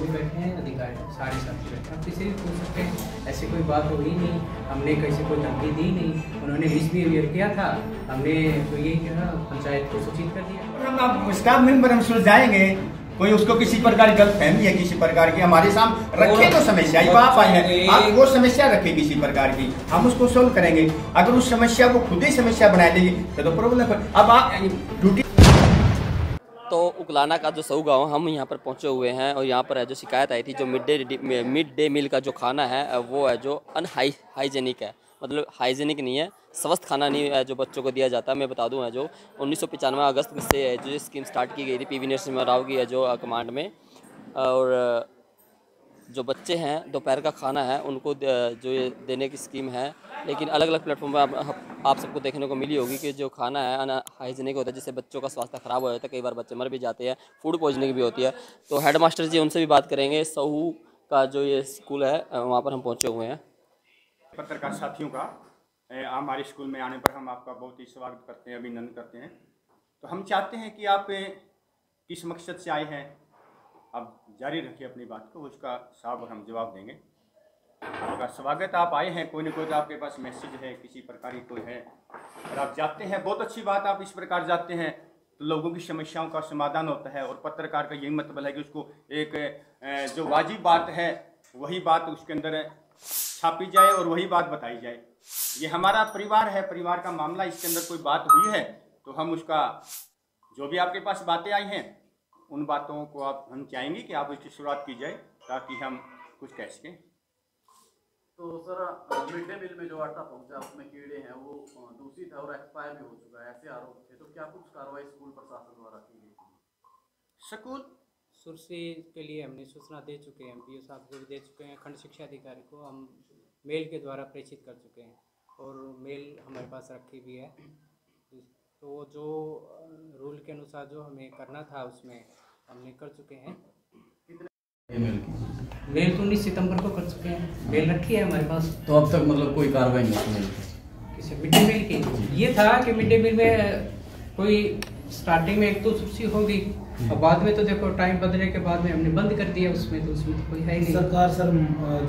लोग बैठे हैं, अधिकारी सारे साथी बैठे हैं, आप किसी भी पूछ सकते हैं। ऐसी कोई बात हो ही नहीं, हमने कैसे कोई धमकी दी नहीं, उन्होंने मिसबिहेवियर किया था, हमने तो यही कहा, पंचायत को सूचित कर दिया। हम स्टाफ मेंबर हम सुलझाएंगे, कोई उसको किसी प्रकार की गलतफहमी है किसी प्रकार की, हमारे सामने रखे तो समस्या आप आए हैं, आप वो समस्या रखे किसी प्रकार की, हम उसको सोल्व करेंगे। अगर उस समस्या को खुद ही समस्या बना देगी तो प्रॉब्लम। अब आप ड्यूटी तो उकलाना का जो सऊ गाँव हम यहाँ पर पहुँचे हुए हैं और यहाँ पर है जो शिकायत आई थी, जो मिड डे मील का जो खाना है वो है जो हाइजेनिक है, मतलब हाइजेनिक नहीं है, स्वस्थ खाना नहीं है जो बच्चों को दिया जाता है। मैं बता दूं है जो 1995 अगस्त में से जो स्कीम स्टार्ट की गई थी पीवी नरसिम्हा राव की है जो कमांड में, और जो बच्चे हैं दोपहर का खाना है उनको जो ये देने की स्कीम है, लेकिन अलग अलग प्लेटफॉर्म पर आप सबको देखने को मिली होगी कि जो खाना है अनहाइजीनिक होता है, जिससे बच्चों का स्वास्थ्य ख़राब हो जाता है, कई बार बच्चे मर भी जाते हैं, फूड पॉइजनिंग भी होती है। तो हेड मास्टर जी उनसे भी बात करेंगे। सहू का जो ये स्कूल है वहाँ पर हम पहुँचे हुए हैं। पत्रकार साथियों का हमारे स्कूल में आने पर हम आपका बहुत ही स्वागत करते हैं, अभिनंदन करते हैं। तो हम चाहते हैं कि आप किस मकसद से आए हैं आप जारी रखिए अपनी बात को, उसका साफ और हम जवाब देंगे। आपका स्वागत, आप आए हैं, कोई ना कोई तो आपके पास मैसेज है, किसी प्रकार की कोई है और आप जाते हैं, बहुत अच्छी बात। आप इस प्रकार जाते हैं तो लोगों की समस्याओं का समाधान होता है, और पत्रकार का यही मतलब है कि उसको एक जो वाजिब बात है वही बात उसके अंदर छापी जाए और वही बात बताई जाए। ये हमारा परिवार है, परिवार का मामला, इसके अंदर कोई बात हुई है तो हम उसका जो भी आपके पास बातें आई हैं उन बातों को हम चाहेंगे कि आप उसकी शुरुआत की जाए ताकि हम कुछ कह सकें। तो सर मिड डे मील में जो आटा पहुंचा उसमें कीड़े हैं वो दूषित है और एक्सपायर भी हो चुका है, ऐसे आरोप थे, तो क्या कुछ कार्रवाई स्कूल प्रशासन द्वारा की गई? स्कूल सुरसी के लिए हमने सूचना दे चुके हैं, MPO साहब को भी दे चुके हैं, खंड शिक्षा अधिकारी को हम मेल के द्वारा प्रेषित कर चुके हैं और मेल हमारे पास रखी भी है। तो जो रूल के अनुसार जो हमें करना था उसमें हमने कर चुके हैं। मेल तो 19 सितंबर को कर चुके हैं, मेल रखी है हमारे पास। तो अब तक मतलब कोई कार्रवाई नहीं की किसी मिड डे मील की? ये था कि मिड डे मील में कोई स्टार्टिंग में एक तो सुर्सी होगी और बाद में तो देखो टाइम बदलने के बाद में हमने बंद कर दिया, उसमें तो कोई है ही नहीं। सरकार सर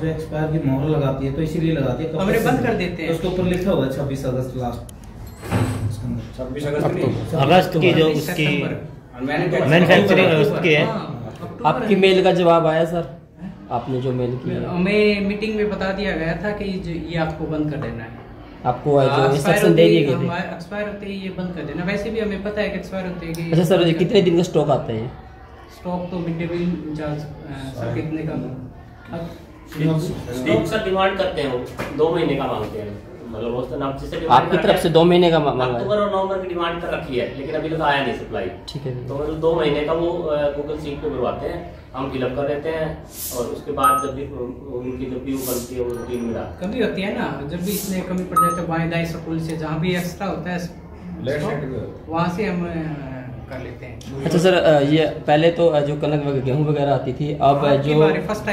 जो एक्सपायर की मोहर लगाती है तो इसीलिए लगाती है, हमने बंद कर देते हैं। उसके ऊपर लिखा हुआ है 26 अगस्त लास्ट, 26 अगस्त की जो उसकी मैन्युफैक्चरिंग उसकी है। आपकी मेल का जवाब आया सर? आपने जो मेल की हमें मीटिंग में बता दिया गया था कि ये आपको बंद कर देना है, आपको जो इंस्ट्रक्शन दे दिए गए थे एक्सपायर होते ही ये बंद कर देना। वैसे भी हमें पता है कि एक्सपायर होते हैं। अच्छा सर, कितने दिन का स्टॉक आता है? स्टॉक तो mid day meal incharge sir कितने का स्टॉक सर डिमांड करते हैं, वो 2 महीने का मांगते हैं, मतलब उस नाम से आपकी तरफ से 2 महीने का मांगा है? अक्टूबर और नवंबर की डिमांड कर रखी है, लेकिन अभी तक आया नहीं सप्लाई। ठीक है, तो मतलब 2 महीने का वो गूगल सीट पे भरवाते हैं, हम फिलअप कर देते हैं और उसके बाद जब भी उनकी जब भी वो बनती है वो रूटीन में कमी होती है ना, जब भी इसमें कमी पड़ जाए तो बाएं दाएं स्कूल से जहाँ भी एक्स्ट्रा होता है वहाँ से हम कर लेते हैं। अच्छा सर, ये पहले तो जो कनक गेहूं वगैरह आती थी, अब जो फर्स्ट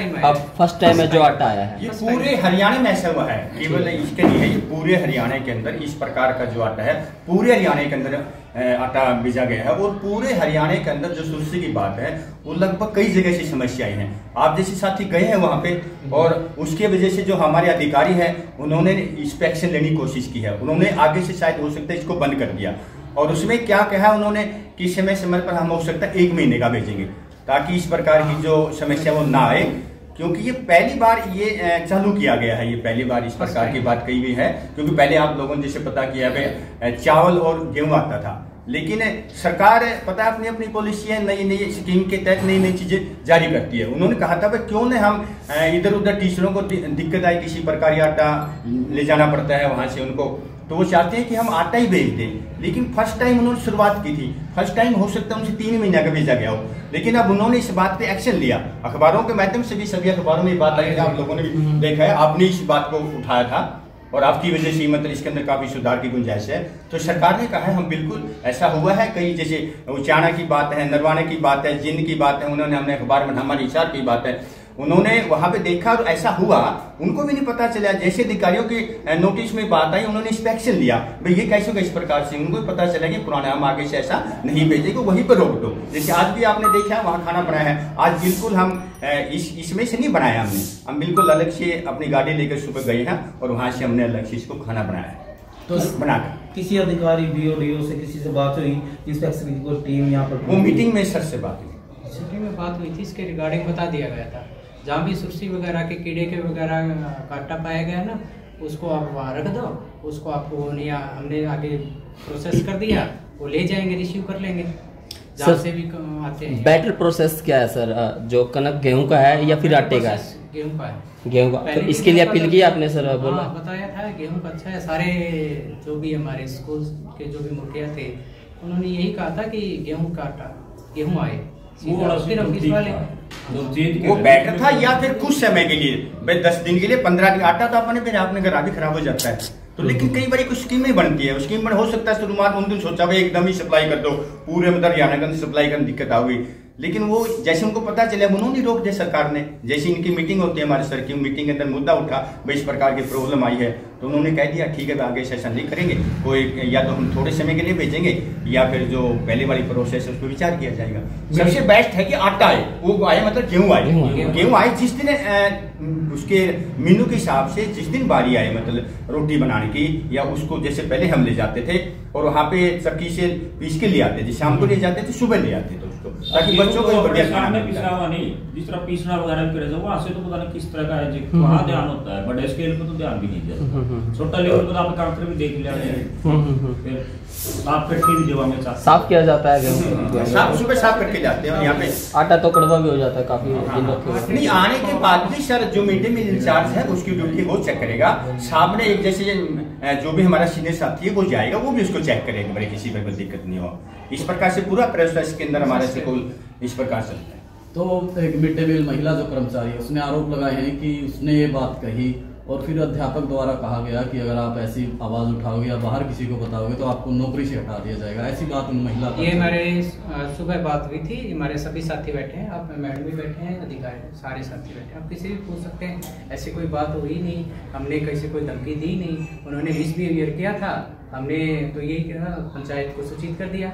टाइम है जो आटा आया है, ये पूरे हरियाणा में ऐसा हुआ है, केवल इसके नहीं है, ये पूरे हरियाणा के अंदर इस प्रकार का जो आटा है पूरे हरियाणा के अंदर आटा भेजा गया है। और पूरे हरियाणा के अंदर जो सुरसी की बात है वो लगभग कई जगह से समस्याएं हैं। आप जैसे साथी गए हैं वहाँ पे और उसके वजह से जो हमारे अधिकारी हैं उन्होंने इंस्पेक्शन लेने की कोशिश की है, उन्होंने आगे से शायद हो सकता है इसको बंद कर दिया। और उसमें क्या कहा उन्होंने कि समय समय पर हम हो सकता है 1 महीने का भेजेंगे ताकि इस प्रकार की जो समस्या वो ना आए, क्योंकि ये पहली बार ये चालू किया गया है, ये पहली बार इस प्रकार की बात कही गई है। क्योंकि पहले आप लोगों ने जैसे पता किया है चावल और गेहूं आता था, लेकिन सरकार पता है अपनी अपनी पॉलिसी है, नई नई स्कीम के तहत नई नई चीजें जारी करती है। उन्होंने कहा था भाई क्यों न हम इधर उधर टीचरों को दिक्कत आए, किसी प्रकार की आटा ले जाना पड़ता है वहां से उनको, तो वो चाहते हैं कि हम आटा ही भेज दें। लेकिन फर्स्ट टाइम उन्होंने शुरुआत की थी, फर्स्ट टाइम हो सकता है उनसे 3 महीने का भेजा गया हो, लेकिन अब उन्होंने इस बात पे एक्शन लिया। अखबारों के माध्यम से भी सभी अखबारों में ये बात आई है, आप लोगों ने भी देखा है, आपने इस बात को उठाया था और आपकी वजह से मतलब इसके अंदर काफी सुधार की गुंजाइश है। तो सरकार ने कहा है हम बिल्कुल ऐसा हुआ है, कई जैसे उचाना की बात है, नरवाने की बात है, जिंद की बात है, उन्होंने हमने अखबार में हमारी हिसार की बात है, उन्होंने वहां पे देखा और ऐसा हुआ, उनको भी नहीं पता चला। जैसे अधिकारियों की नोटिस में बात आई, उन्होंने इंस्पेक्शन लिया, भाई ये कैसे होगा इस प्रकार से। उनको पता चला कि पुराना हम आगे से ऐसा नहीं भेजेंगे, वहीं पर रोक दो। जैसे आज भी आपने देखा वहाँ खाना बनाया है, आज बिल्कुल हम इसमें से नहीं बनाया हमने, हम बिल्कुल अलग से अपनी गाड़ी लेकर सुबह गए हैं और वहाँ से हमने अलग से इसको खाना बनाया है। तो बनाकर किसी अधिकारी BODO से किसी से बात हुई, इंस्पेक्शन की कोई टीम यहाँ पर? वो मीटिंग में सर से बात हुई, मीटिंग में बात हुई थी, इसके रिगार्डिंग बता दिया गया था। जहाँ भी सुरसी वगैरह के कीड़े के वगैरह काटा पाया गया ना, उसको आप वहाँ रख दो, उसको आपको हमने आगे प्रोसेस कर दिया, वो ले जाएंगे, रिसीव कर लेंगे जहाँ से भी आते हैं। बेटर प्रोसेस क्या है सर, जो कनक गेहूं का है या फिर आटे का है? गेहूं का है। गेहूं का, तो इसके लिए अपील किया आपने सर? बोला बताया था गेहूं का अच्छा है। सारे जो भी हमारे स्कूल के जो भी मुखिया थे, उन्होंने यही कहा था कि गेहूं का आटा, गेहूं आए, फिर हम भिजवा लेंगे। वो बेटर था या फिर कुछ समय के लिए, भाई 10 दिन के लिए, 15 दिन। आटा तो अपने फिर आपने घर आगे खराब हो जाता है। तो लेकिन कई बार कुछ स्कीमें बनती है, स्कीम बन हो सकता है शुरुआत उन दिन सोचा भाई एकदम ही सप्लाई कर दो, पूरे मतलब हरियाणा के अंदर सप्लाई करने दिक्कत आ गई। लेकिन वो जैसे उनको पता चला, उन्होंने रोक दिया सरकार ने। जैसे इनकी मीटिंग होती है, हमारे सर की मीटिंग के अंदर मुद्दा उठा, भाई इस प्रकार की प्रॉब्लम आई है, तो उन्होंने कह दिया ठीक है आगे सेशन नहीं करेंगे, कोई या तो हम थोड़े समय के लिए भेजेंगे या फिर जो पहले वाली प्रोसेस है उस पर विचार किया जाएगा। सबसे बेस्ट है कि आटा आए, वो आए मतलब गेहूं आए, गेहूं आए जिस दिन उसके मेनू के हिसाब से जिस दिन बारी आए, मतलब रोटी बनाने की, या उसको जैसे पहले हम ले जाते थे और वहाँ पे चक्की से पीस के ले आते थे, शाम को ले जाते थे, सुबह ले आते थे उसको, ताकि बच्चों को बढ़िया खाना मिल जाए। नहीं जिस तरह पीसना वगैरह करे वहाँ से तो पता नहीं किस तरह का है, वहाँ ध्यान होता है, बड़े स्केल पे तो ध्यान भी नहीं दिया। छोटा लेवल पर आप काउंटर भी देख लिया, फिर साफ करके भी देवा में साफ किया जाता है गेहूं, सुबह साफ करके जाते हैं। यहाँ पे आटा तो कड़वा भी हो जाता है काफी दिन रखे। नहीं, आने के बाद भी सर जो मिड डे मील इंचार्ज है उसकी ड्यूटी वो चेक करेगा। सामने एक जैसे जो भी हमारा सीनियर साथी है वो जाएगा, वो भी उसको चेक करेगा, बड़े किसी पर कोई दिक्कत नहीं हो। इस प्रकार से पूरा प्रोसेस के अंदर हमारे स्कूल इस प्रकार चलता है। तो एक मिड डे मील महिला जो कर्मचारी है उसने आरोप लगाए हैं कि उसने ये बात कही और फिर अध्यापक द्वारा कहा गया कि अगर आप ऐसी आवाज उठाओगे या बाहर किसी को बताओगे तो आपको नौकरी से हटा दिया जाएगा। ऐसी बात उन महिला, ये हमारे सुबह बात हुई थी, हमारे सभी साथी बैठे हैं, आप मैडम भी बैठे हैं, अधिकारी सारे साथी बैठे हैं, आप किसी भी पूछ सकते हैं। ऐसी कोई बात हुई नहीं, हमने किसी कोई धमकी दी नहीं, उन्होंने मिसबिहेवियर किया था, हमने तो यही किया, पंचायत को सूचित कर दिया,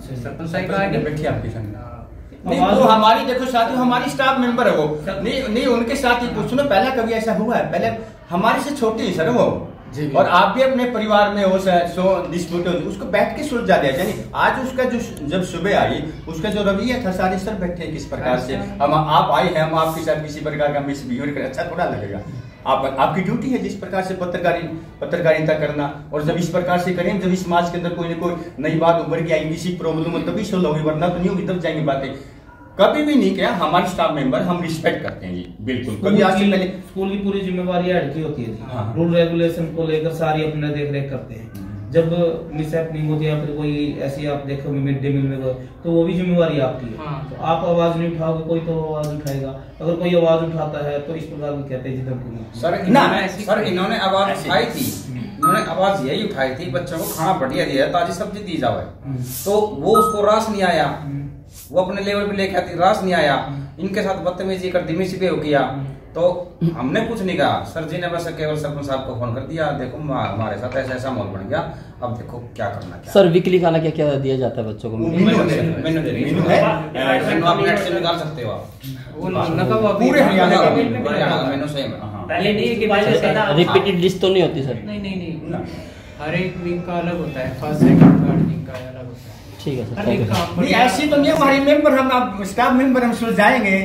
सरपंच साहब आगे बैठिए आपके संग। नहीं वो हमारी देखो साथी, हमारी स्टाफ मेंबर है वो, नहीं उनके साथ ही पूछो ना, पहले कभी ऐसा हुआ है? पहले हमारे से छोटे ही सर वो, और आप भी अपने परिवार में हो सो डिस्प्यूट हो, उसको बैठ के सुलझा दिया जाए। आज उसका जो जब सुबह आई उसका जो रवैया था, सारे सर बैठे हैं किस प्रकार से, हम आप आए हैं, हम आपके साथ किसी प्रकार का मिसबिहेवियर करें, अच्छा थोड़ा लगेगा। आपकी ड्यूटी है जिस प्रकार से पत्रकारिता करना, और जब इस प्रकार से करें, जब इस समाज के अंदर कोई ना कोई नई बात उभर के आएगी, किसी प्रॉब्लम हो तभी सोल्व होगी, वरना तो नहीं होगी, तब जाएंगी बातें। कभी भी नहीं किया, हमारे स्टाफ मेंबर हम रिस्पेक्ट करते हैं जी, बिल्कुल। कभी आज से पहले स्कूल की पूरी जिम्मेवारी हेड की होती है जी, रूल रेगुलेशन को लेकर सारी अपने देख रेख करते हैं। जब मिसहैपनिंग होती है या फिर कोई ऐसी आप देखो मिड डे मील में तो वो भी जिम्मेवारी आपकी है। तो आप आवाज नहीं उठाओगे, कोई तो आवाज उठाएगा। अगर कोई आवाज उठाता है तो इस प्रकार की कहते हैं जितना सर इन्होंने आवाज उठाई थी, इन्होंने आवाज यही उठाई थी बच्चों को खाना बढ़िया दिया, ताजी सब्जी दी जाए, तो वो उसको रास नहीं आया, वो अपने लेवल पे लेके आती, रास नहीं आया, इनके साथ बदतमीजी कर मिसबिहेव किया, तो हमने कुछ नहीं कहा। सर जी ने बस केवल सरपंच साहब को फोन कर दिया, देखो हमारे साथ ऐसा ऐसा माहौल बन गया, अब देखो क्या करना क्या। सर वीकली खाना क्या क्या दिया जाता है बच्चों को? मेनू है, आप नेट से निकाल सकते हो, आप पूरे हरियाणा का मेनू सेम है। पहले नहीं कि रिपीटेड लिस्ट तो नहीं होती सर? नहीं, हर एक वीक का अलग होता है, फर्स्ट सेकंड थर्ड वीक का अलग होता है। ठीक है सर। नहीं ऐसी तो नहीं, हमारे मेंबर हम स्टाफ मेंबर हम सुलझाएंगे।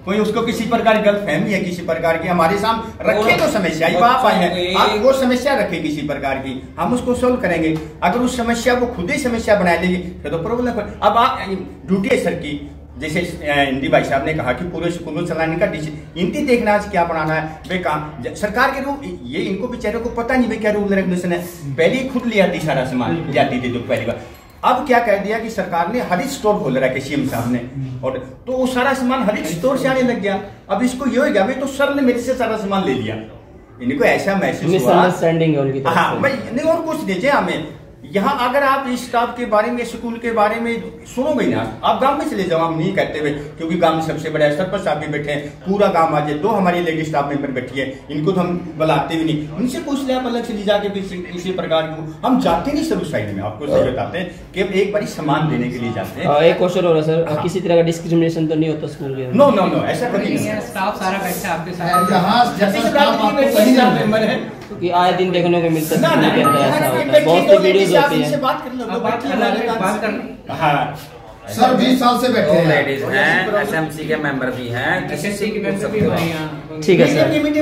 कोई उसको किसी प्रकार की गलतफहमी है, किसी प्रकार की, हमारे सामने रखे तो समस्या, आप आए हैं, आप वो समस्या रखे किसी प्रकार की, हम उसको सोल्व करेंगे। अगर उस समस्या को खुद ही समस्या बना लेगी फिर तो प्रॉब्लम। अब आप ड्यूटी है सर की, जैसे हिंदी भाई साहब ने कहा कि पूरे स्कूल चलाने का इनकी देखना क्या बनाना है, वे काम सरकार के रूल, ये इनको बेचारों को पता नहीं भाई क्या रूल रेगुलेशन है। पहले खुद ले आती सारा सामान, जाती थी तो पहली बार, अब क्या कह दिया कि सरकार ने हरित स्टोर खोल रखा है सीएम साहब ने, और तो वो सारा सामान हरित स्टोर से आने लग गया। अब इसको ये हो गया भाई तो सर ने मेरे से सारा सामान ले लिया, इनको ऐसा महसूस हुआ, मिसअंडरस्टैंडिंग है उनकी तरफ से। हाँ भाई नहीं और कुछ दीजिए हमें, यहाँ अगर आप इस स्टाफ के बारे में, स्कूल के बारे में सुनोगे ना, आप गांव में चले जाओ, हम नहीं कहते हुए, क्योंकि गांव में सबसे बड़े सरपंच साहब भी बैठे हैं, पूरा गांव आज 2 हमारी लेडी स्टाफ मेंबर बैठी है, इनको तो हम बुलाते भी नहीं, उनसे पूछ ले आप अलग से ले जाके किसी प्रकार को, हम जाते नहीं सर उस साइड में, आपको सही बताते हैं कि एक बारी सामान देने के लिए जाते हैं। एक क्वेश्चन हो रहा है सर, किसी तरह का डिस्क्रिमिनेशन तो नहीं होता स्कूल के? नो नो नो, ऐसा कभी नहीं है। स्टाफ सारा बैठा आपके साथ, कि आए दिन देखने को मिलता है ना, स्कूल के अंदर ऐसा होता है, बहुत सी वीडियोस होती हैं। बात कर लो, बात कर। हाँ सर 20 साल से बैठे हैं, लेडीज हैं, SMC के मेंबर भी हैं, SMC के मेंबर भी हमारे यहाँ। ठीक है सर।